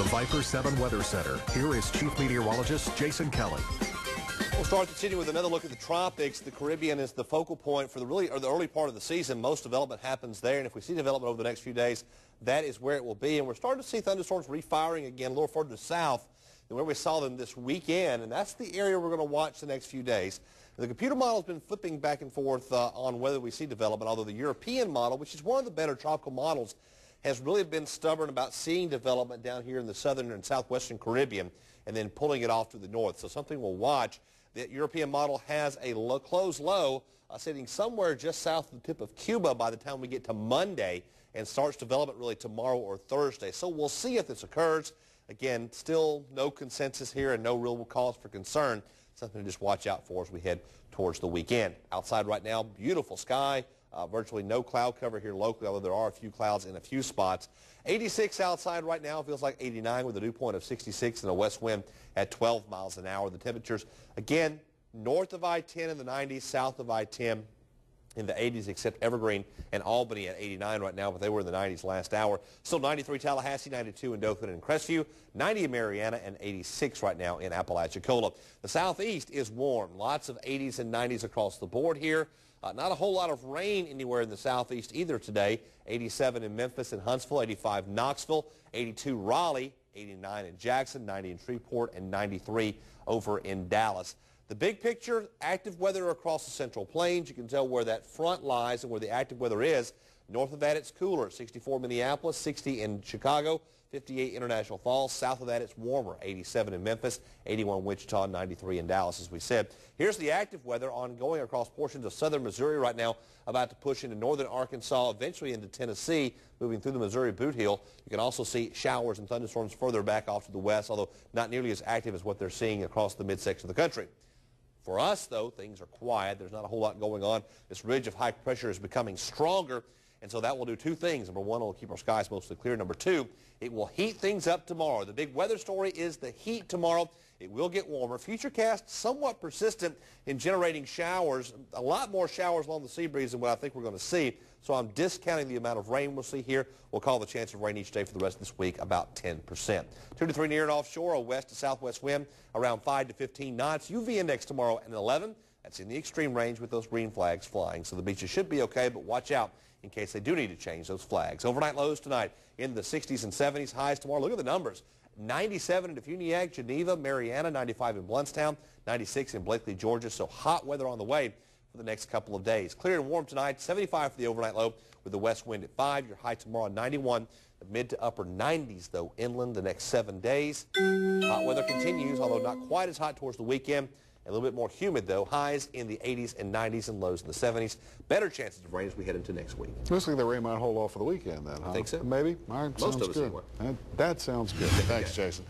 the Viper 7 Weather Center, here is Chief Meteorologist Jason Kelly. We'll start the city with another look at the tropics. The Caribbean is the focal point for the early part of the season. Most development happens there, and if we see development over the next few days, that is where it will be. And we're starting to see thunderstorms refiring again a little further south than where we saw them this weekend, and that's the area we're going to watch the next few days. The computer model has been flipping back and forth on whether we see development, although the European model, which is one of the better tropical models, has really been stubborn about seeing development down here in the southern and southwestern Caribbean and then pulling it off to the north. So something we'll watch. The European model has a closed low sitting somewhere just south of the tip of Cuba by the time we get to Monday, and starts development really tomorrow or Thursday. So we'll see if this occurs. Again, still no consensus here and no real cause for concern. Something to just watch out for as we head towards the weekend. Outside right now, beautiful sky. Virtually no cloud cover here locally, although there are a few clouds in a few spots. 86 outside right now, feels like 89 with a dew point of 66 and a west wind at 12 miles an hour. The temperatures, again, north of I-10 in the 90s, south of I-10 in the 80s, except Evergreen and Albany at 89 right now, but they were in the 90s last hour. Still 93 Tallahassee, 92 in Dothan and Crestview, 90 in Mariana, and 86 right now in Apalachicola. The southeast is warm. Lots of 80s and 90s across the board here. Not a whole lot of rain anywhere in the southeast either today. 87 in Memphis and Huntsville, 85 Knoxville, 82 Raleigh, 89 in Jackson, 90 in Shreveport, and 93 over in Dallas. The big picture, active weather across the Central Plains. You can tell where that front lies and where the active weather is. North of that, it's cooler. 64 Minneapolis, 60 in Chicago, 58 International Falls. South of that, it's warmer. 87 in Memphis, 81 Wichita, 93 in Dallas, as we said. Here's the active weather ongoing across portions of southern Missouri right now, about to push into northern Arkansas, eventually into Tennessee, moving through the Missouri Boot Heel. You can also see showers and thunderstorms further back off to the west, although not nearly as active as what they're seeing across the midsection of the country. For us, though, things are quiet. There's not a whole lot going on. This ridge of high pressure is becoming stronger, and so that will do two things. Number one, it will keep our skies mostly clear. Number two, it will heat things up tomorrow. The big weather story is the heat tomorrow. It will get warmer. Futurecast somewhat persistent in generating showers, a lot more showers along the sea breeze than what I think we're going to see. So I'm discounting the amount of rain we'll see here. We'll call the chance of rain each day for the rest of this week about 10%. 2 to 3 near and offshore, a west to southwest wind around 5 to 15 knots. UV index tomorrow at 11. That's in the extreme range with those green flags flying. So the beaches should be okay, but watch out in case they do need to change those flags. Overnight lows tonight in the 60s and 70s. Highs tomorrow. Look at the numbers. 97 in Defuniak, Geneva, Mariana, 95 in Bluntstown, 96 in Blakely, Georgia. So hot weather on the way for the next couple of days. Clear and warm tonight, 75 for the overnight low with the west wind at 5. Your high tomorrow 91. The mid to upper 90s, though, inland the next 7 days. Hot weather continues, although not quite as hot towards the weekend. A little bit more humid, though. Highs in the 80s and 90s and lows in the 70s. Better chances of rain as we head into next week. Looks like the rain might hold off for the weekend then, huh? I think so. Maybe? All right, Most sounds of us good. anyway. That sounds good. Thanks, Jason.